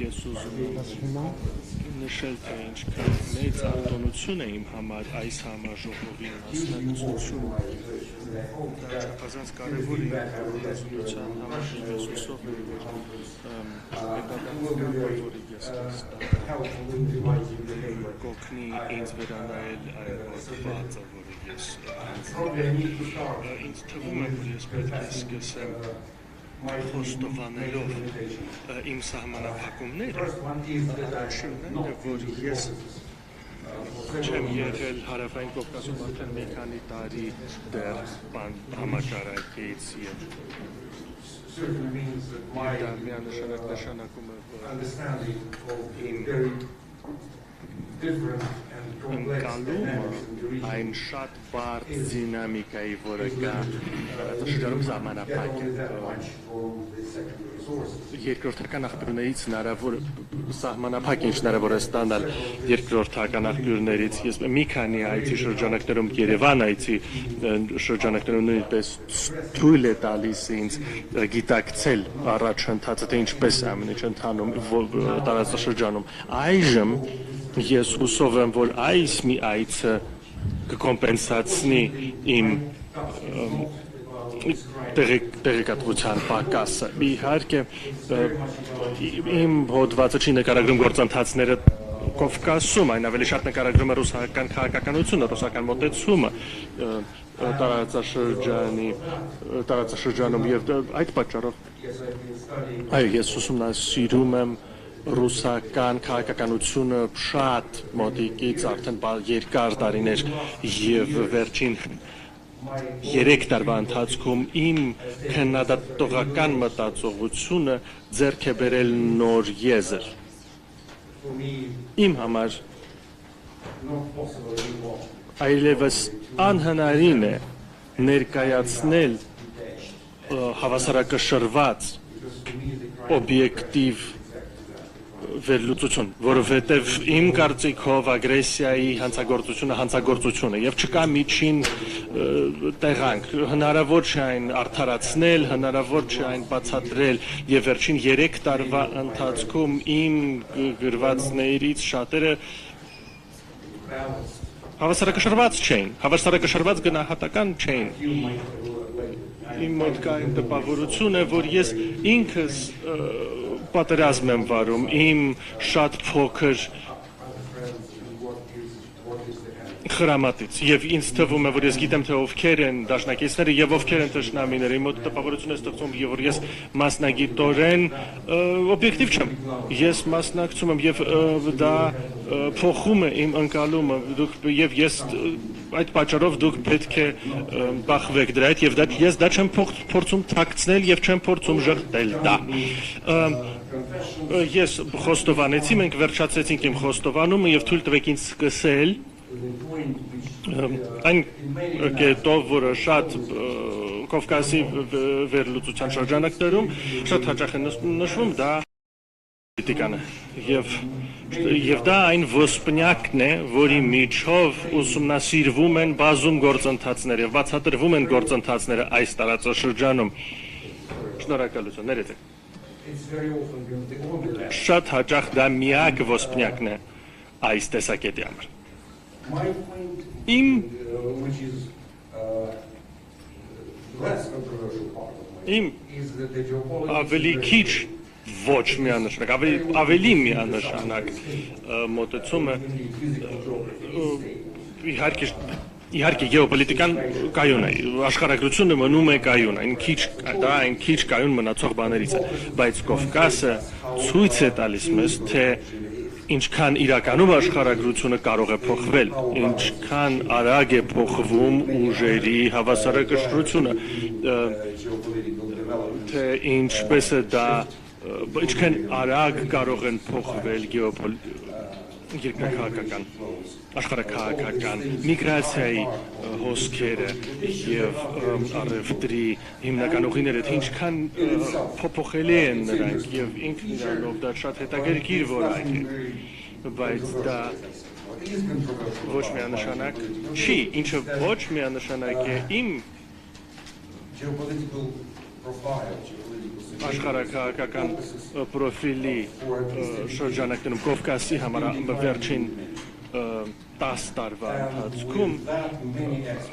ես ուզում նշել թե ինչքան մեծ արտոնություն է իմ համար այս համաժողովի մասնակցությունը դա չափազանց կարևոր է ուսումնության համար ես հուսով եմ որ հետագայում որի ես կօգնի ինձ վերանայել այն բացը որը ես ինձ թվում է որ ես պետք է սկսեմ խոստովանելով իմ սահմանափակումները առաջինն է որ ես չեմ եղել Հարավային Կովկասում արդեն մի քանի տարի դեռ համաճարակից եւ դա միանշանակ նշանակում է որ իմ ընկալումը այն շատ բարդ դինամիկայի որը կա շրջանում սահմանափակ է երկրորդական աղբյուրներից հնարավոր սահմանափակ ինչ հնարավոր է ստանալ երկրորդական աղբյուրներից ես մի քանի այցի շրջանակներում Երևան այցի շրջանակներում նույնպես թույլ է տալիս ինձ գիտակցել առաջընթացը թե ինչպես է ամեն ինչ ընթանում տարածաշրջանում այժմ ես հուսով եմ որ այս մի այցը կկոմպենսացնի իմ տեղեկատվության պակասը իհարկե իմ հոդվածը չի նկարագրում գործընթացները Կովկասում այն ավելի շատ նկարագրում է ռուսական քաղաքականությունը ռուսական մոտեցումը տարածաշրջանում եւ այդ պատճառով այո ես ուսումնասիրում եմ ռուսական քաղաքականությունը շատ մոտիկից արդեն երկար տարիներ եւ վերջին 3 տարվա ընթացքում իմ քննադատողական մտածողությունը ձեռք է բերել նոր եզր իմ համար այլևս անհնարին է ներկայացնել հավասարակշռված օբյեկտիվ վերլուծություն, որովհետև իմ կարծիքով ագրեսիայի հանցագործությունը եւ չկա միջին տեղանք, հնարավոր չէ այն արդարացնել, հնարավոր չէ այն բացատրել եւ վերջին 3 տարվա ընթացքում իմ գրվածներից շատերը հավասարակշռված չէին, հավասարակշռված գնահատական չէին։ Իմ մոտ կա այն տպավորություն է, որ ես ինքս պատերազմ եմ վարում, իմ շատ փոքր խրամատից եւ ինձ թվում է որ ես գիտեմ թե ովքեր են դաշնակիցները եւ ովքեր են թշնամիները իմ մոտ տպավորություն է ստեղծում եւ որ ես մասնագիտորեն օբյեկտիվ չեմ ես մասնակցում եմ եւ դա փոխում է իմ ընկալումը դուք եւ ես այդ պատճառով դուք պետք է բախվեք դրա հետ եւ ես դա չեմ փորձում թաքցնել եւ չեմ փորձում ժխտել դա ես խոստովանեցի մենք վերջացրեցինք իմ խոստովանումը եւ թույլ տվեք ինձ սկսել այն կետով, որը շատ Կովկասի վերլուծության շրջանակներում շատ հաճախ է նշվում, դա պոլիտիկան է եւ դա այն ոսպնյակն է, որի միջով ուսումնասիրվում են բազում գործընթացներ եւ բացատրվում են գործընթացները այս տարածաշրջանում։ Շնորհակալություն, ներեցեք։ Շատ հաճախ դա միակ ոսպնյակն է այս տեսակետի համար։ Իմ ավելի քիչ ոչ միանշանակ, ավելի միանշանակ մոտեցումը իհարկե գեոպոլիտիկան կայուն է, աշխարհագրությունը մնում է կայուն, այն քիչ կայուն մնացող բաներից է, բայց Կովկասը ցույց է տալիս մեզ, թե ինչքան իրականում աշխարհագրությունը կարող է փոխվել, ինչքան արագ է փոխվում ուժերի հավասարակշռությունը, թե ինչպես է դա, ինչքան արագ կարող են փոխվել երկրաքաղաքական, աշխարհաքաղաքական, միգրացիայի հոսքերը եւ առևտրի հիմնական ուղիները, թե ինչքան փոփոխելի են նրանք եւ ինքն իրանով դա շատ հետաքրքիր որակ է, բայց դա ոչ միանշանակ չի, ինչը ոչ միանշանակ է իմ աշխարհակահաղական պրոֆիլի շրջանակներում Կովկասի համար վերջին 10 տարվա ընթացքում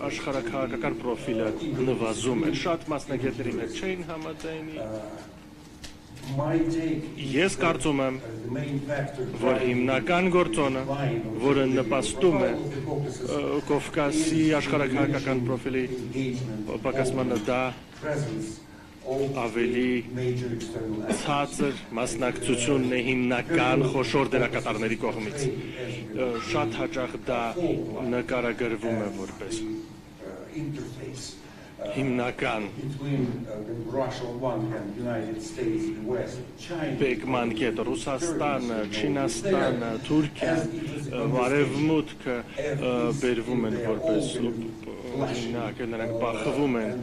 աշխարհակահաղական պրոֆիլը նվազում է շատ մասնագետների հետ չէին համաձայնի Ես կարծում եմ, որ հիմնական գործոնը, որը նպաստում է Կովկասի աշխարհակահաղական պրոֆիլի պակասմանը դա ավելի ցածր մասնակցությունն է հիմնական խոշոր դերակատարների կողմից։ Շատ հաճախ դա նկարագրվում է որպես հիմնական բեկման կետը Ռուսաստանը, Չինաստանը, Թուրքիան, Արևմուտքը բերվում են որպես հիմնական նրանք բախվում են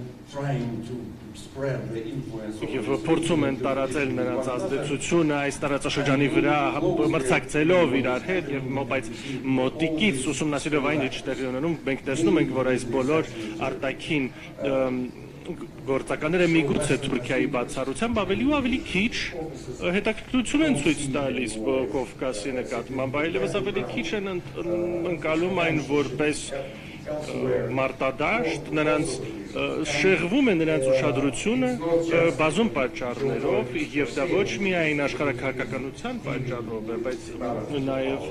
եւ փորձում են տարածել նրանց ազդեցությունը այս տարածաշրջանի վրա մրցակցելով իրար հետ եւ բայց մոտիկից ուսումնասիրելով այն ինչ տեղի ունենում մենք տեսնում ենք որ այս բոլոր արտաքին գործականները միգուցե Թուրքիայի բացառությամբ ավելի ու ավելի քիչ հետաքրքրություն են ցույց տալիս Կովկասի նկատմամբ այլևս ավելի քիչ են ընկալում այն որպես մարտադաշտ նրանց շեղվում է նրանց ուշադրությունը բազում պատճառներով եւ դա ոչ միայն աշխարհակահաղականության պատճառով է բայց նաեւ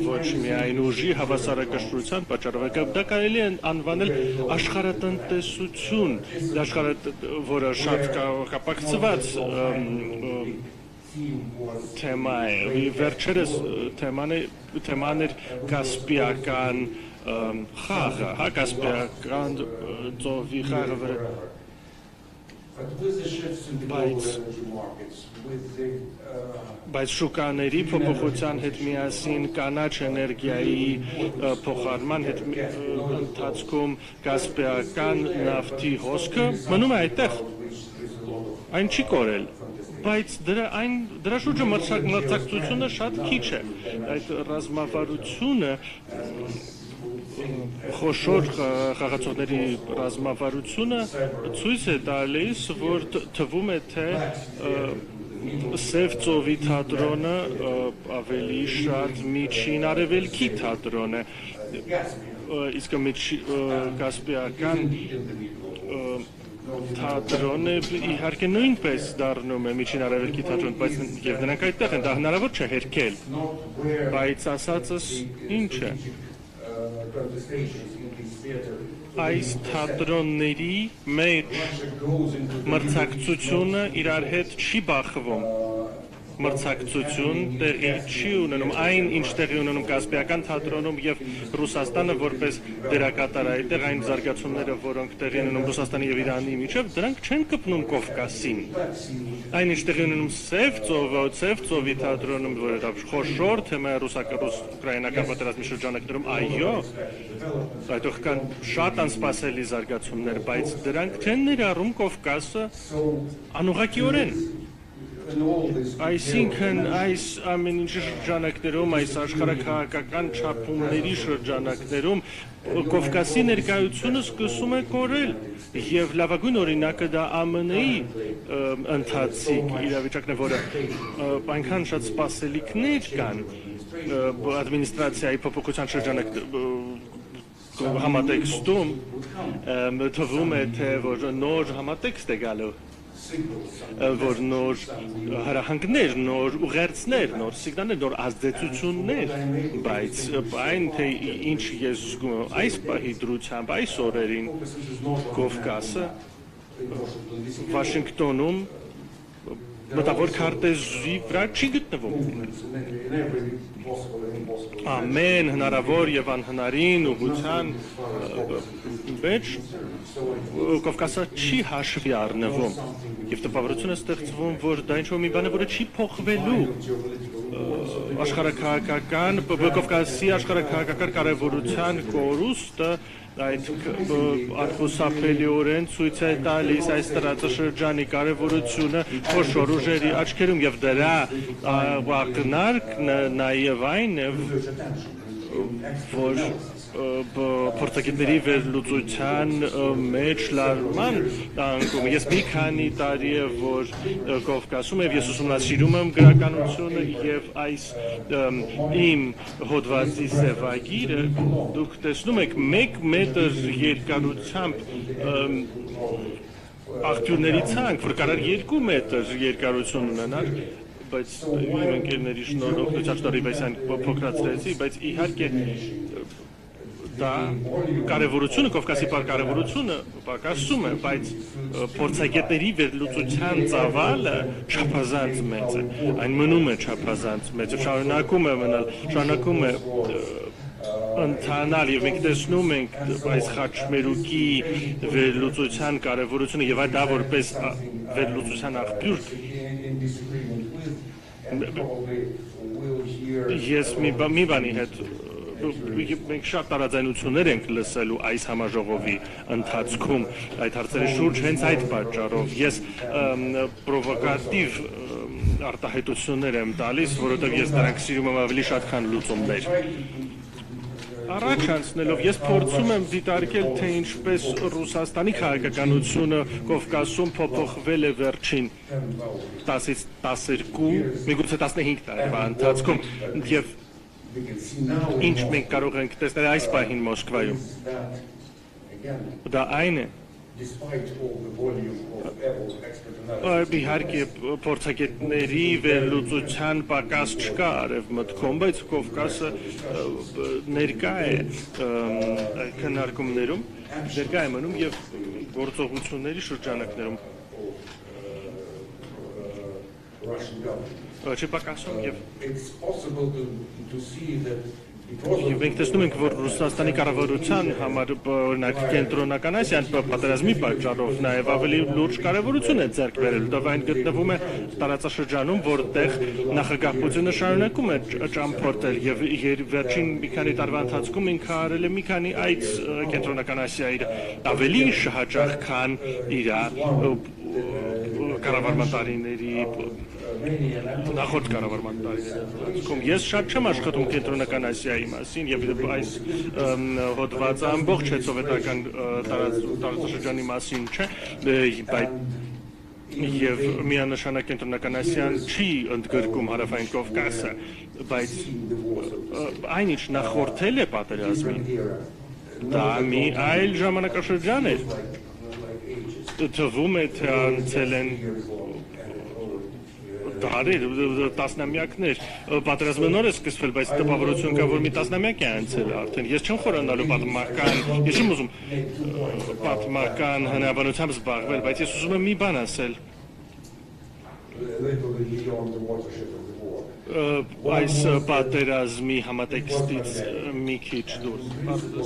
ոչ միայն ուժի հավասարակշռության պատճառով է դա կարելի է անվանել աշխարհատնտեսություն որը շատ կապակցված թեմա է վերջերս թեման էր կասպիական խաղը, կասպիական ծովի խաղը վրա բայց շուկաների փոփոխության հետ միասին կանաչ էներգիայի փոխարման հետ ընթացքում կասպիական նավթի հոսքը մնում է այդտեղ այն չի կորել բայց դրա շուրջը մրցակցությունը շատ քիչ է այդ ռազմավարությունը խոշոր խաղացողների ռազմավարությունը ցույց է տալիս որ թվում է թե Սև ծովի թատրոնը ավելի շատ միջին արևելքի թատրոն է իսկ կասպիական թատրոնը իհարկե նույնպես դառնում է միջին արևելքի թատրոն բայց եւ նրանք այդտեղ են դա հնարավոր չէ հերքել բայց ասածս ինչ է այս թատրոնների մեջ մրցակցությունը իրար հետ չի բախվում մրցակցություն տեղի չի ունենում այն ինչ տեղի ունենում կասպիական թատրոնում եւ Ռուսաստանը որպես դերակատար այդտեղ այն զարգացումները որոնք տեղի ունենում Ռուսաստանի եւ Իրանի միջեւ դրանք չեն կպնում Կովկասին այն ինչ տեղի ունենում Սև ծովի թատրոնում որը դա խոշոր թեմա է ռուս-ուկրաինական պատերազմի շրջանակներում այո այդտեղ կան շատ անսպասելի զարգացումներ բայց դրանք չեն ներառում Կովկասը անուղղակիորեն Այսինքն այս ամեն ինչի շրջանակներում, այս աշխարհակահաղական չափումների շրջանակներում Կովկասի ներկայությունը սկսում է կորել եւ լավագույն օրինակը դա ԱՄՆ-ի ընթացիկ իրավիճակն է, որը այնքան շատ սպասելիքներ կան ադմինիստրացիայի փոփոխության շրջանակներում համատեքստում թվում է թե որ նոր համատեքստ է գալու որ նոր հրահանգներ, նոր ուղերձներ, նոր սիգնալներ, նոր ազդեցություններ, բայց այն թե ինչ ես զգում այս պահի դրությամբ, այս օրերին Կովկասը Վաշինգտոնում մտավոր քարտեզի վրա չի գտնվում ամեն հնարավոր եւ անհնարին ուղղության մեջ Կովկասը չի հաշվի առնվում եւ տպավորություն է ստեղծվում որ դա ինչ-որ մի բան է որը չի փոխվելու աշխարհակահաղական Կովկասի աշխարհակահաղական կարևորության կորուստը այդ արտահայտորեն ցույց է տալիս այս տարածաշրջանի կարևորությունը խոշոր ուժերի աչքերում եւ դրա ակնարկն նաեւ այն է որ փորձագետների վերլուծության մեջ լարման անկում ես մի քանի տարի է որ Կովկասում եւ ես ուսումնասիրում եմ գրականությունը եւ այս իմ հոդվածի սևագիրը դուք տեսնում եք 1 մետր երկարությամբ աղբյուրների ցանկ որ կարող 2 մետր երկարություն ունենար բայց իմ ընկերների շնորհիվ այսան փոքրացրեցի բայց իհարկե դա կարևորությունը Կովկասի կարևորությունը պակասում է բայց փորձագետների վերլուծության ծավալը չափազանց մեծ է այն մնում է չափազանց մեծ շարունակում է մնալ շարունակում է ընթանալ եւ մենք տեսնում ենք այս խաչմերուկի վերլուծության կարևորությունը եւ դա որպես վերլուծության աղբյուր ես մի բանի հետ մենք շատ տարաձայնություններ ենք լսելու այս համաժողովի ընթացքում այդ հարցերի շուրջ հենց այդ պատճառով ես պրովոկատիվ արտահայտություններ եմ տալիս որովհետեւ ես դրանք սիրում եմ ավելի շատ քան լուծումներ Առաջ անցնելով ես փորձում եմ դիտարկել թե ինչպես Ռուսաստանի քաղաքականությունը Կովկասում փոփոխվել է վերջին 10-ից 12, միգուցե 15 տարվա ընթացքում եւ ինչ մենք կարող ենք տեսնել այս պահին Մոսկվայում դա այն է Իհարկե փորձագետների վերլուծության պակաս չկա արևմտքում, բայց Կովկասը ներկա է քննարկումներում, ներկա է մնում եւ գործողությունների շրջանակներում չպակասում եւ մենք տեսնում ենք, որ Ռուսաստանի կառավարության համար օրինակ կենտրոնական Ասիան պատերազմի պատճառով նաև ավելի լուրջ կարևորություն է ձեռք բերել, դա այն գտնվում է տարածաշրջանում, որտեղ նախագահ Պուտինը շարունակում է ճամփորդել եւ վերջին մի քանի տարվա ընթացքում ինքը արել է մի քանի այց կենտրոնական Ասիայի ավելի շահաճախ քան իր կառավարման տարիների նախորդ կառավարման տարիներին ես շատ չեմ աշխատում կենտրոնական Ասիայի մասին եւ այս հոդվածը ամբողջ սովետական տարածաշրջանի մասին չէ բայց եւ միանշանակ կենտրոնական Ասիան չի ընդգրկում հարավային Կովկասը բայց այնինչ նախորդել է պատերազմին դա մի այլ ժամանակաշրջան է թվում է թե անցել են դարեր, տասնամյակներ, պատերազմը նոր է սկսվել, բայց տպավորություն կա, որ մի տասնամյակ է անցել արդեն։ Ես չեմ խորանալու պատմական, ես չեմ ուզում պատմական հնարավորությամբ զբաղվել, բայց ես ուզում եմ մի բան ասել։ Այս պատերազմի համատեքստից մի քիչ դուրս։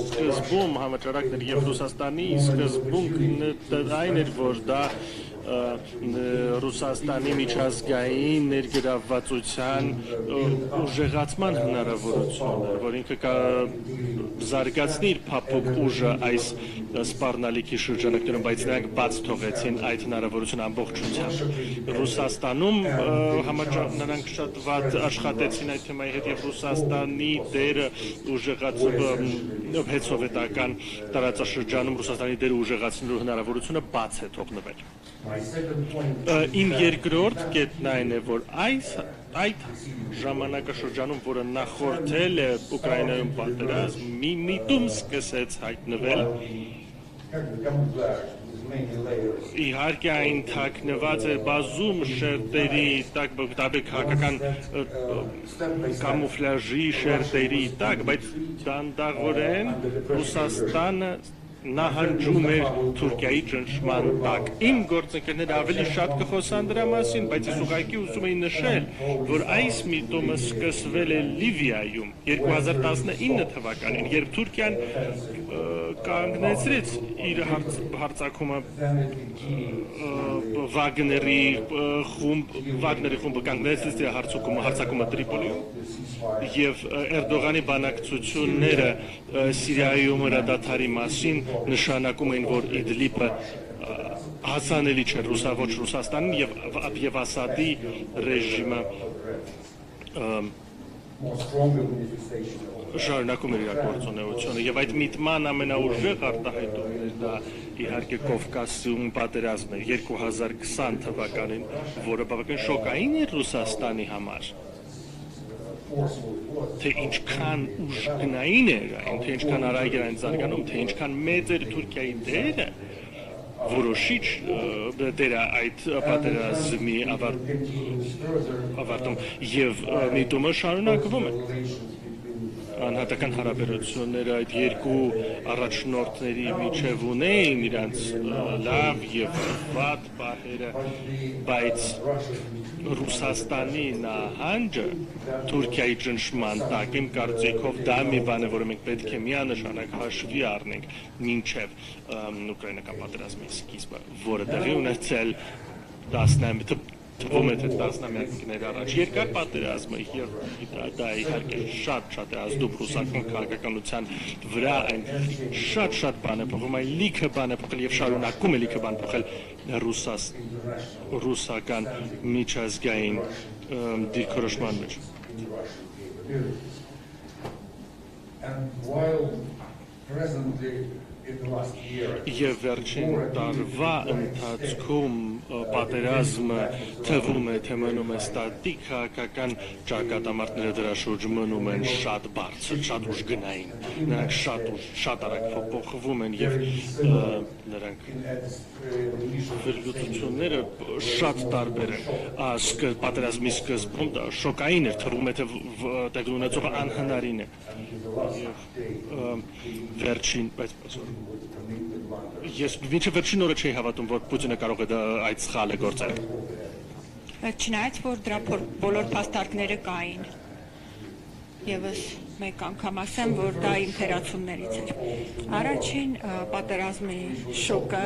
Սկզբում համաճարակներ եւ Ռուսաստանի սկզբունքն այն էր, որ դա Ռուսաստանի միջազգային ներգրավվածության ուժեղացման հնարավորություն է, որ ինքը զարգացնի իր փափուկ ուժը այս սպառնալիքի շրջանակներում, բայց նրանք բաց թողեցին այդ հնարավորությունը ամբողջությամբ։ Ռուսաստանում նրանք շատ վատ աշխատեցին այդ թեմայի հետ եւ Ռուսաստանի դերը ուժեղացումը հետսովետական տարածաշրջանում Ռուսաստանի դերը ուժեղացնելու հնարավորությունը բաց է թողնվել։ Իմ երկրորդ կետն այն է, որ այդ ժամանակաշրջանում, որը նախորդել է Ուկրաինայում պատերազմ, մի միտում սկսեց հայտնվել իհարկե այն թաքնված էր բազում շերտերի տակ, քաղաքական կամուֆլաժի շերտերի տակ, բայց դանդաղորեն Ռուսաստանը նահանջում էր Թուրքիայի ճնշման տակ։ Իմ գործընկերները ավելի շատ կխոսան դրա մասին, բայց ես ուղղակի ուզում եի նշել, որ այս միտումը սկսվել է Լիվիայում 2019 թվականին, երբ Թուրքիան կանգնեցրեց իր հարձակումը Վագների խումբը կանգնեցրեց իր հարձակումը Տրիպոլիում եւ Էրդողանի բանակցությունները Սիրիայում հրադադարի մասին նշանակում էին, որ Իդլիբը հասանելի չէ ոչ Ռուսաստանին եւ Ասադի ռեժիմը շարունակում էր իր գործունեությունը եւ այդ միտման ամենաուժեղ արտահայտումն դա իհարկե Կովկասում պատերազմն էր 2020 թվականին, որը բավական շոկային էր Ռուսաստանի համար։ Թե ինչքան ուժգնային էր այն, թե ինչքան արագ էր այն զարգանում, թե ինչքան մեծ էր Թուրքիայի դերը, որոշիչ դեր այդ պատերազմի ավարտում եւ միտումը շարունակվում է։ Անհատական հարաբերությունները այդ երկու առաջնորդների միջև ունեին իրանց լավ եւ վատ պահերը, բայց Ռուսաստանի նահանջը Թուրքիայի ճնշման տակ իմ կարծիքով դա մի բան է, որը մենք պետք է միանշանակ հաշվի առնենք մինչև ուկրաինական պատերազմի սկիզբը, որը տեղի ունեցել թվում է թե տասնամյակներ առաջ երկար պատերազմը եւ դա իհարկե շատ է ազդում ռուսական քաղաքականության վրա, այն շատ բան է փոխում, այն լիքը բան է փոխել եւ շարունակում է լիքը բան փոխել ռուսական միջազգային դիրքորոշման մեջ։ Եվ վերջին տարվա ընթացքում պատերազմը թվում է, թե մնում է ստատիկ, քաղաքական ճակատամարտները դրա շուրջ մնում են շատ բարձր, շատ ուժգնային, նրանք շատ արագ փոխվում են եւ նրանք վերլուծությունները շատ տարբեր են։ Պատերազմի սկզբում դա շոկային էր, թվում է, թե տեղի ունեցողը անհնարին է։ Վերջին, բայց ես մինչև վերջին օրը չէի հավատում, որ Պուտինը կարող է այդ սխալը գործել։ Չնայած որ դրա բոլոր փաստարկները կային։ Եվս մեկ անգամ ասեմ, որ դա իմ թերացումներից էր։ Առաջին պատերազմի շոկը,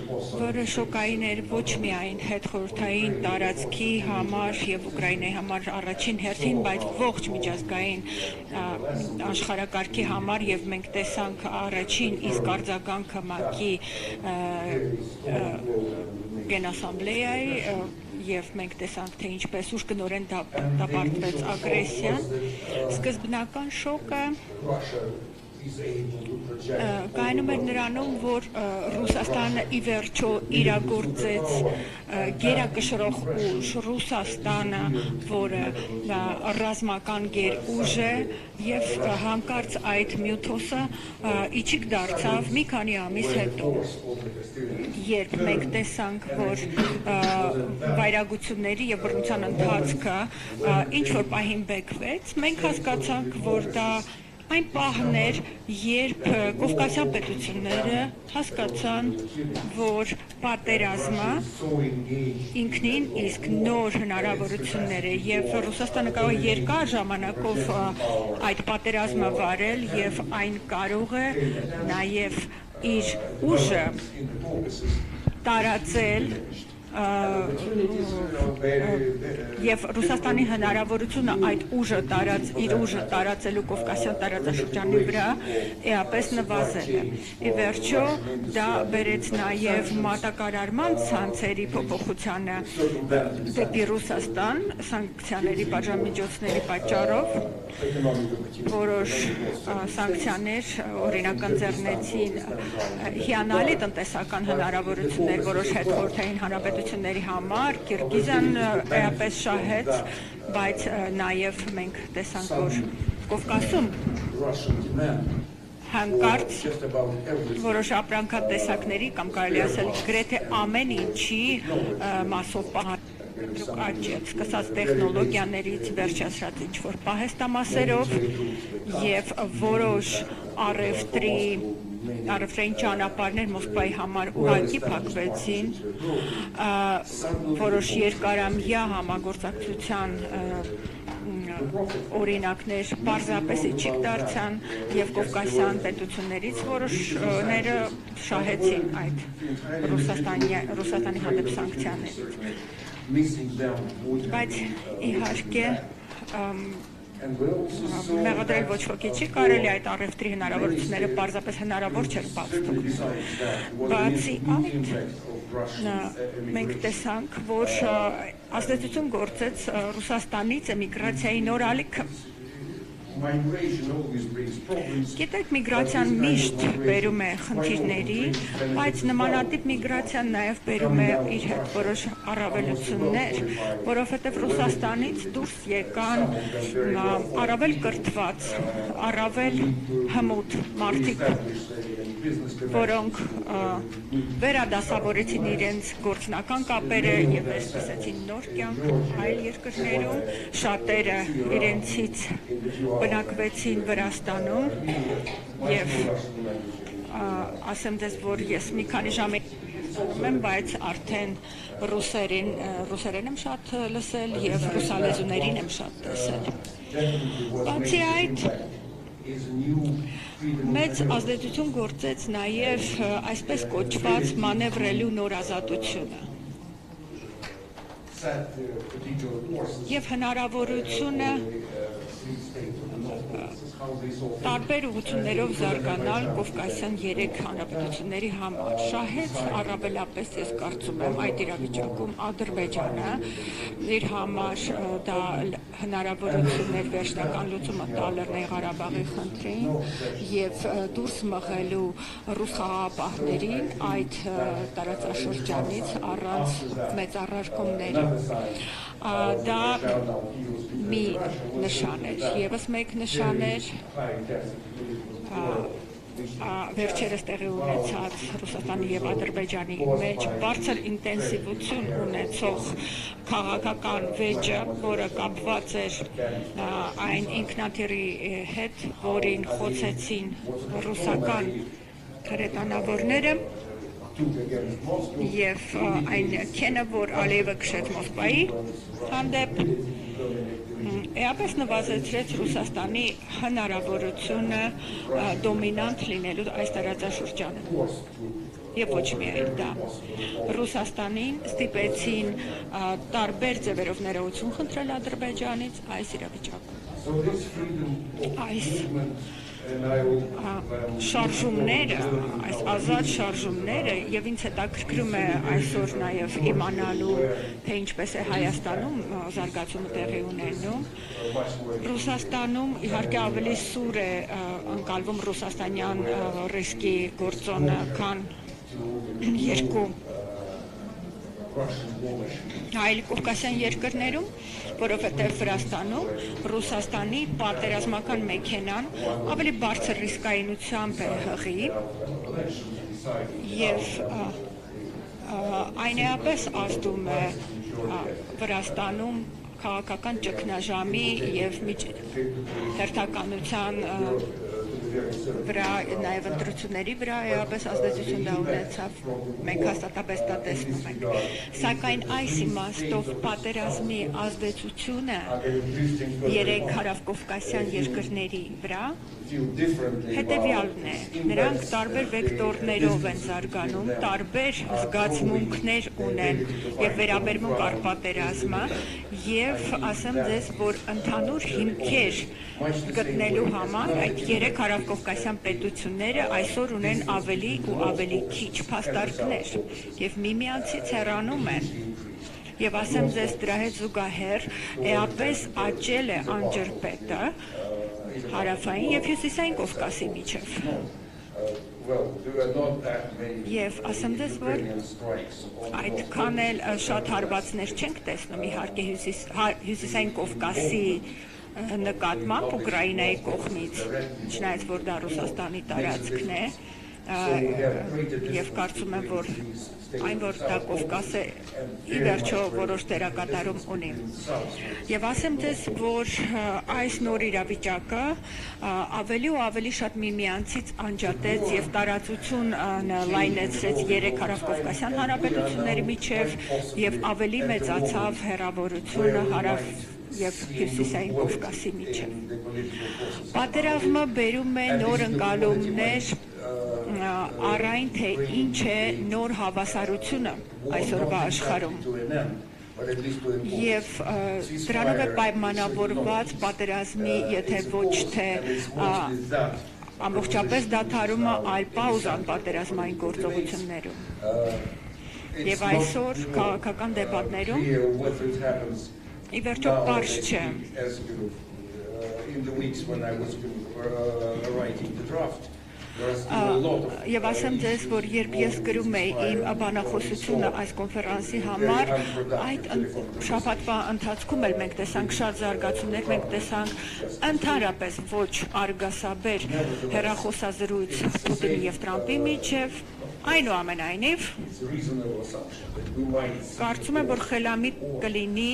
որը շոկային էր ոչ միայն հետխորհրդային տարածքի համար եւ Ուկրաինայի համար առաջին հերթին, բայց ողջ միջազգային աշխարհակարգի համար եւ մենք տեսանք առաջին իսկ արձագանքը ՄԱԿ-ի գենասամբլեայի եւ մենք տեսանք, թե ինչպես ուժգնորեն դապարտվեց ագրեսիան, սկզբնական շոկը կայանում էր նրանում, որ Ռուսաստանը ի վերջո իրագործեց գերակշռող ուժ, Ռուսաստանը, որը ռազմական գերուժ է եւ հանկարծ այդ մյութոսը իջիկ դարձավ մի քանի ամիս հետո, երբ մենք տեսանք, որ վայրագությունների եւ բռնության ընթացքը ինչ որ պահին բեկվեց, մենք հասկացանք, որ դա այն պահն էր, երբ կովկասյան պետությունները հասկացան, որ պատերազմը ինքնին իսկ նոր հնարավորություններ է եւ Ռուսաստանը կարող է երկար ժամանակով այդ պատերազմը վարել եւ այն կարող է նաեւ իր ուժը տարածել եւ Ռուսաստանի հնարավորությունը այդ իր ուժը տարածելու Կովկասյան տարածաշրջանի վրա էապես նվազել է։ Ի վերջո դա բերեց նաեւ մատակարարման ցանցերի փոփոխությանը դեպի Ռուսաստան սանկցիաների պատժամիջոցների պատճառով, որոշ սանկցիաներ օրինակ ընձեռնեցին հիանալի տնտեսական հնարավորություններ որոշ հետխորհրդային հանրապետությունների համար, Կիրգիզիան էապես շահեց, բայց նաև մենք տեսանք, որ Կովկասում հանկարծ որոշ ապրանքատեսակների կամ կարելի ասել գրեթե ամեն ինչի մասով աճեց, սկսած տեխնոլոգիաներից վերջացրած ինչ-որ պահեստամասերով եւ որոշ առևտրային ճանապարհներ Մոսկվայի համար ուղղակի փակվեցին, որոշ երկարամյա համագործակցության օրինակներ պարզապես իջիկ դարձան եւ կովկասյան պետություններից որոշները շահեցին այդ Ռուսաստանի հանդեպ սանկցիաներից։ Բայց իհարկե մեղադրել ոչ ոքի չի կարելի այդ առևտրի հնարավորությունները պարզապես հնարավոր չէր բաց թողնել։ Բացի այդ մենք տեսանք, որ ազդեցություն գործեց Ռուսաստանից էմիգրացիայի նոր ալիքը։ Գիտեք, միգրացիան միշտ բերում է խնդիրների, բայց նմանատիպ միգրացիան նաև բերում է իր հետ որոշ առավելություններ, որովհետև Ռուսաստանից դուրս եկան առավել կրթված, առավել հմուտ մարդիկ, որոնք վերադասավորեցին իրենց գործնական կապերը եւ վերսկսեցին նոր կյանք այլ երկրներում, շատերը իրենցից բնակվեցին Վրաստանում եւ ասեմ դες, որ ես մի քանի ժամ եմ, բայց արդեն ռուսերեն եմ շատ լսել եւ ռուսալեզուներին եմ շատ տեսել։ Բացի այդ, մեծ ազդեցություն գործեց նաև այսպես կոչված մանևրելու նոր ազատությունը եւ հնարավորությունը տարբեր ուղղություններով զարգանալ Կովկասյան 3 հանրապետությունների համար։ Շահեց առավելապես ես կարծում եմ այդ իրավիճակում Ադրբեջանը իր համար դա հնարավորություններ վերջնական լուծումը տալ Լեռնային Ղարաբաղի խնդրին եւ դուրս մղելու ռուս խաղաղապահներին այդ տարածաշրջանից առանց մեծ առարկումների։ Դա մի նշան էր, եւս մեկ նշան էր վերջերս տեղի ունեցած Ռուսաստանի եւ Ադրբեջանի մեջ բարձր ինտենսիվություն ունեցող քաղաքական վեճը, որը կապված էր այն ինքնաթիռի հետ, որին խոցեցին ռուսական հրետանավորները եւ այն քենը, որ Ալիևը քշեց Մոսկվայի հանդեպ, էապես նվազեցրեց Ռուսաստանի հնարավորությունը դոմինանտ լինելու այս տարածաշրջանում։ Եվ ոչ միայն դա։ Ռուսաստանին ստիպեցին տարբեր ձևերով ներողություն խնդրել Ադրբեջանից այս իրավիճակում։ Այս շարժումները, այս ազատ շարժումները եւ ինձ հետաքրքրում է այսօր նաեւ իմանալու, թե ինչպես է Հայաստանում զարգացումը տեղի ունենում։ Ռուսաստանում իհարկե ավելի սուր է ընկալվում ռուսաստանյան ռիսկի գործոնը, քան երկու այլ կովկասյան երկրներում, որովհետև Վրաստանում Ռուսաստանի պատերազմական մեքենան ավելի բարձր ռիսկայնությամբ է հղի եւ այն էապես ազդում է Վրաստանում քաղաքական ճգնաժամի եւ հերթականության վրա, նաև ընտրությունների վրա էապես ազդեցություն դա ունեցավ, մենք հաստատապես դա տեսնում ենք, սակայն այս իմաստով պատերազմի ազդեցությունը 3 հարավկովկասյան երկրների վրա հետևյալն է, նրանք տարբեր վեկտորներով են զարգանում, տարբեր զգացմունքներ ունեն եւ վերաբերմունք առ պատերազմը եւ ասեմ ձեզ, որ ընդհանուր հիմքեր գտնելու համար այդ 3 հարավկովկասյան պետությունները այսօր ունեն ավելի ու ավելի քիչ փաստարկներ եւ միմյանցից հեռանում են եւ ասեմ ձեզ դրա հետ զուգահեռ էապես աճել է անջրպետը հարավային եւ հյուսիսային Կովկասի միջև եւ ասեմ ձեզ, որ այդքան էլ շատ հարվածներ չենք տեսնում իհարկե հյուսիսային Կովկասի նկատմամբ Ուկրաինայի կողմից, չնայած որ դա Ռուսաստանի տարածքն է եւ կարծում եմ, որ այն որ դա Կովկաս է ի վերջո որոշ դերակատարում ունի։ Եվ ասեմ ձեզ, որ այս նոր իրավիճակը ավելի ու ավելի շատ միմյանցից անջատեց եւ տարածություն լայնեցրեց 3 հարավկովկասյան հանրապետությունների միջև եւ ավելի մեծացավ հեռավորությունը հարավ եւ հյուսիսային Կովկասի միջև։ Պատերազմը բերում է նոր ընկալումներ առայն թե ինչ է նոր հավասարությունը այսօրվա աշխարհում եւ դրանով է պայմանավորված պատերազմի, եթե ոչ թե ամբողջապես դադարումը, այլ պաուզան պատերազմային գործողություններում։ Եվ այսօր քաղաքական դեպատներում ի վերջո պարզ չէ Եվ ասեմ ձեզ, որ երբ ես գրում էի իմ բանախոսությունը այս կոնֆերանսի համար, այդ շաբաթվա ընթացքում էլ մենք տեսանք շատ զարգացումներ, մենք տեսանք ընդհանրապես ոչ արգասաբեր հեռախոսազրույց Պուտինի եւ Տրամպի միջև, այնուամենայնիվ կարծում եմ, որ խելամիտ կլինի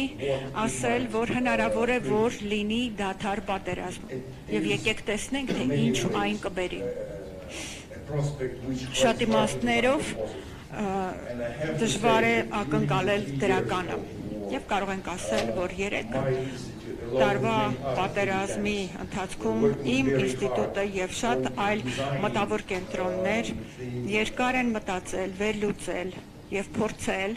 ասել, որ հնարավոր է, որ լինի դադար պատերազմ եւ եկեք տեսնենք, թե ինչ այն կբերի Շատ իմաստներով դժվար է ակնկալել դրականը եւ կարող ենք ասել, որ 3 տարվա պատերազմի ընթացքում իմ ինստիտուտը եւ շատ այլ մտավոր կենտրոններ երկար են մտածել, վերլուծել եւ փորձել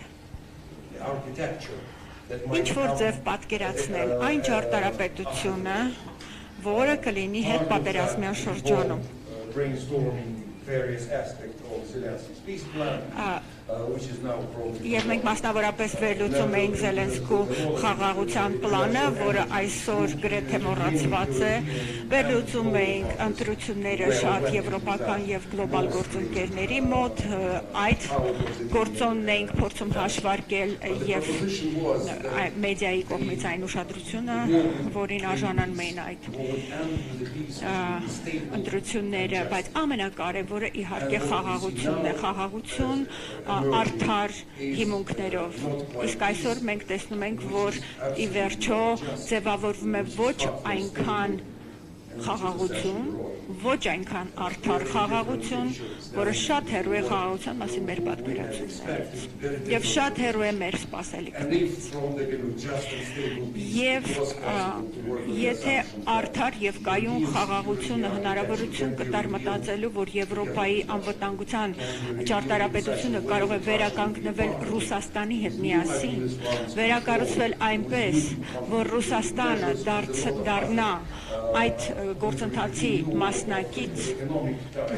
ինչ որ ձև պատկերացնել այն ճարտարապետությունը, որը կլինի հետ պատերազմյան շրջանում various aspects of Zelensky's peace plan, which is now probably... Եվ մենք մասնավորապես վերլուծում էինք Զելենսկու խաղաղության պլանը, որը այսօր գրեթե մոռացված է, վերլուծում էինք ընտրությունները շատ եվրոպական եւ գլոբալ գործընկերների մոտ, այդ գործոնն էինք փորձում հաշվարկել եւ մեդիայի կողմից այն ուշադրությունը, որին արժանանում էին այդ ընտրությունները, բայց ամենակարևորը իհարկե խաղաղությունն է, խաղաղություն արդար հիմունքներով։ Իսկ այսօր մենք տեսնում ենք, որ ի վերջո ձևավորվում է ոչ այնքան խաղաղություն, ոչ այնքան արդար խաղաղություն, որը շատ հեռու է խաղաղության մասին մեր պատկերացումներից եւ շատ հեռու է մեր սպասելիքներից։ Եվ եթե արդար եւ կայուն խաղաղությունը հնարավորություն կտար մտածելու, որ Եվրոպայի անվտանգության ճարտարապետությունը կարող է վերականգնվել Ռուսաստանի հետ միասին, վերակառուցվել այնպես, որ Ռուսաստանը դառնա այդ գործընթացի մասնակից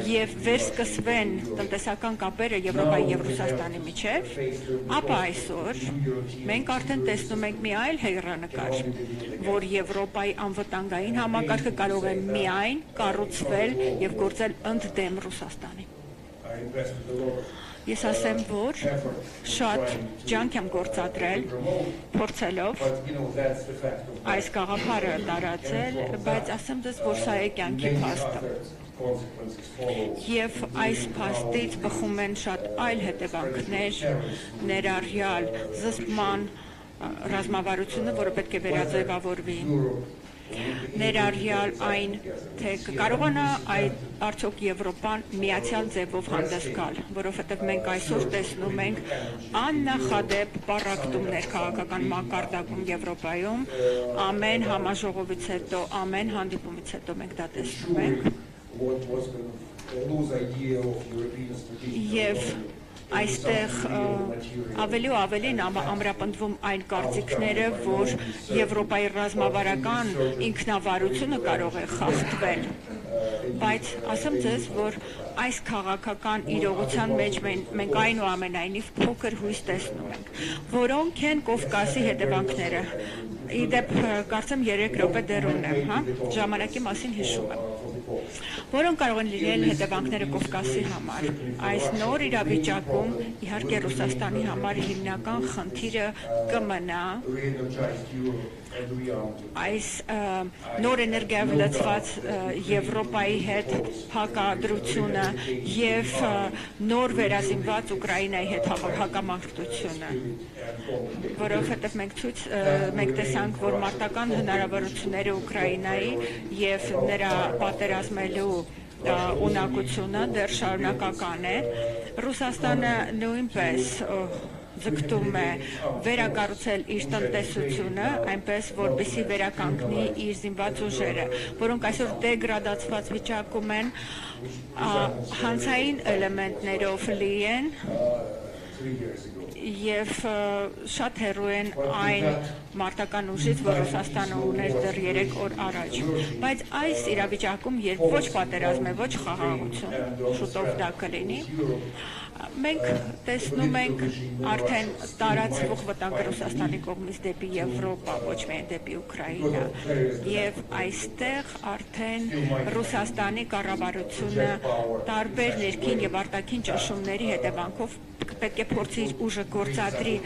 եւ վերսկսվեն տնտեսական կապերը Եվրոպայի եւ Ռուսաստանի միջեւ, ապա այսօր մենք արդեն տեսնում ենք մի այլ հեռանկար, որ Եվրոպայի անվտանգային համակարգը կարող է միայն կառուցվել եւ գործել ընդդեմ Ռուսաստանի։ Ես ասեմ, որ շատ ջանք եմ գործադրել, փորձելով այս գաղափարը տարածել, բայց ասեմ ձեզ, որ սա է կյանքի փաստը։ Եվ այս փաստից բխում են շատ այլ հետևանքներ, ներառյալ զսպման ռազմավարությունը, որը պետք է վերաձևավորվի, ներառյալ այն, թե կարողանա արդյոք Եվրոպան միացյալ ձևով հանդես գալ, որովհետև մենք այսօր տեսնում ենք աննախադեպ պառակտումներ քաղաքական մակարդակում Եվրոպայում, ամեն համաժողովից հետո, ամեն հանդիպումից հետո մենք դա տեսնում ենք։ Եվ այստեղ ավելի ու ավելին ամրապնդվում այն կարծիքները, որ Եվրոպայի ռազմավարական ինքնավարությունը կարող է խախտվել, բայց ասեմ ձեզ, որ այս քաղաքական իրողության մեջ մենք այնուամենայնիվ փոքր հույս տեսնում ենք, որոնք են Կովկասի հետևանքները։ Իդեպ կարծեմ 3 րոպե դեռ ունեմ, ժամանակի մասին հիշում եմ։ Որոնք կարող են լինել հետևանքները Կովկասի համար։ Այս նոր իրավիճակում իհարկե Ռուսաստանի համար հիմնական խնդիրը կմնա այս նոր էներգիայով լցված Եվրոպայի հետ հակադրությունը եւ նոր վերազինված Ուկրաինայի հետ հակամարտությունը, որովհետեւ մենք տեսանք, որ մարտական հնարավորությունները Ուկրաինայի եւ նրա պատերազմելու ունակությունը դեռ շարունակական է։ Ռուսաստանը նույնպես ձգտում է վերակառուցել իր տնտեսությունը, այնպես որպեսզի վերականգնի իր զինված ուժերը, որոնք այսօր դեգրադացված վիճակում են, հանցային էլեմենտներով լի են եւ շատ հեռու են այն մարտական ուժից, որ Ռուսաստանը ուներ դեռ 3 օր առաջ։ Բայց այս իրավիճակում, երբ ոչ պատերազմ է, ոչ խաղաղություն, շուտով դա կլինի, Մենք տեսնում ենք արդեն տարածվող վտանգը Ռուսաստանի կողմից դեպի Եվրոպա, ոչ միայն դեպի Ուկրաինա, եւ այստեղ արդեն Ռուսաստանի կառավարությունը տարբեր ներքին եւ արտաքին ճնշումների հետևանքով պետք է փորձի իր ուժը գործադրի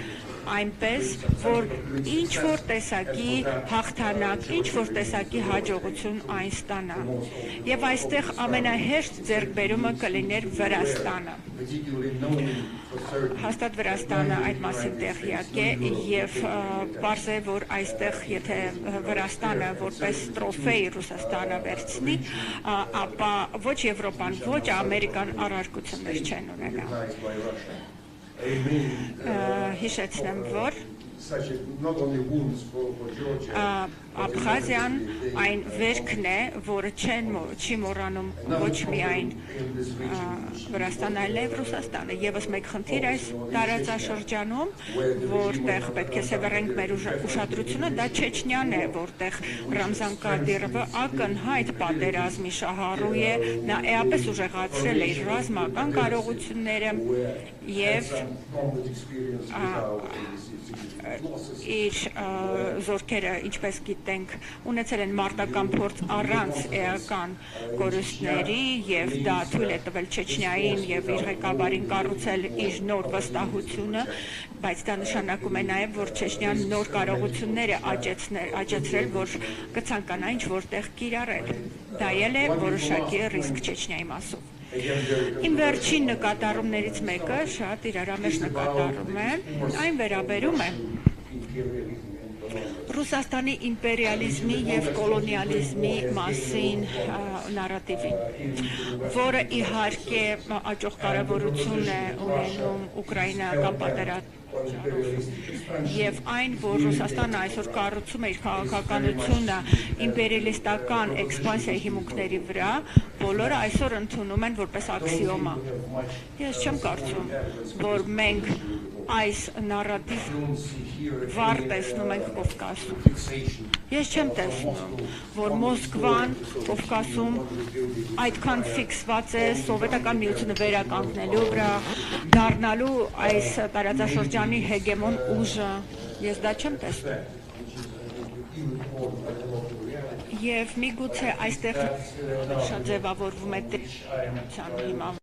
այնպես, որ ինչ որ տեսակի հաղթանակ, ինչ որ տեսակի հաջողություն այն ստանա։ Եվ այստեղ ամենահեշտ ձեռքբերումը կլիներ Վրաստանը։ Հաստատ Վրաստանը այդ մասին տեղյակ է եւ պարզ է, որ այստեղ եթե Վրաստանը որպես տրոֆեյ Ռուսաստանը վերցնի, ապա ոչ Եվրոպան, ոչ Ամերիկան առարկություններ չեն ունենա։ Հիշեցնեմ, որ Աբխազիան այն վերքն է, որը չի մոռանում ոչ միայն Վրաստանը, այլև Ռուսաստանը։ Եվս մեկ խնդիր այս տարածաշրջանում, որտեղ պետք է սևեռենք մեր ուշադրությունը, դա Չեչնյան է, որտեղ Ռամզան Կադիրովը ակնհայտ պատերազմի շահառու է, նա էապես ուժեղացրել է իր ռազմական կարողությունները եւ իր զորքերը, ինչպես գիտենք, ունեցել են մարտական փորձ առանց էական կորուստների եւ դա թույլ է տվել Չեչնիային եւ իր ղեկավարին կառուցել իր նոր վստահությունը, բայց դա նշանակում է նաեւ, որ Չեչնիան նոր կարողություններ է աճեցրել, որ կցանկանա ինչ որտեղ կիրառել։ Դա էլ է որոշակի ռիսկ Չեչնիայի մասով։ Իմ վերջին նկատառումներից մեկը շատ իրարամերժ նկատառում է, այն վերաբերում է Ռուսաստանի իմպերիալիզմի եւ կոլոնիալիզմի մասին նարատիվին, որը իհարկե աճող կարևորություն է ունենում ուկրաինական պատերազմում եւ այն, որ Ռուսաստանը այսօր կառուցում է իր քաղաքականությունը իմպերիալիստական էքսպանսիայի հիմունքների վրա, բոլորը այսօր ընդունում են որպես աքսիոմա։ Ես չեմ կարծում, որ մենք այս նարատիվ վառ տեսնում ենք Կովկասում։ Ես չեմ տեսնում, որ Մոսկվան Կովկասում այդքան ֆիքսված է սովետական միությունը վերականգնելու վրա, դառնալու այս տարածաշրջանի հեգեմոն ուժը։ Ես դա չեմ տեսնում։ Եվ միգուցե այստեղ շատ ձևավորվում է դեպության հիման։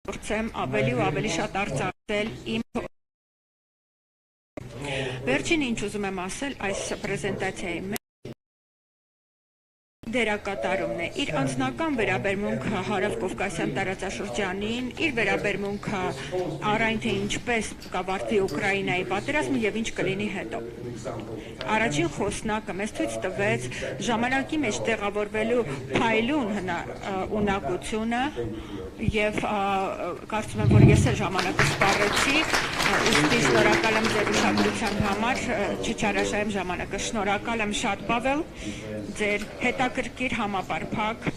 Փորձեմ ավելի ու ավելի շատ արձակել իմ վերջին ինչ ուզում եմ ասել այս պրեզենտացիայի մեջ դերակատարումն է իր անձնական վերաբերմունքը հարավկովկասյան տարածաշրջանին, իր վերաբերմունքը առայն թե ինչպես կավարտվի Ուկրաինայի պատերազմը եւ ինչ կլինի հետո։ Առաջին խոսնակը մեզ ցույց տվեց ժամանակի մեջ տեղավորվելու փայլուն ունակությունը եւ կարծում եմ, որ ես էլ ժամանակը սպառեցի, ուստի շնորհակալ եմ ձեր ուշադրության համար, չչարաշահեմ ժամանակը, շնորհակալ եմ շատ, Պավել, ձեր հետաքրքիր համապարփակ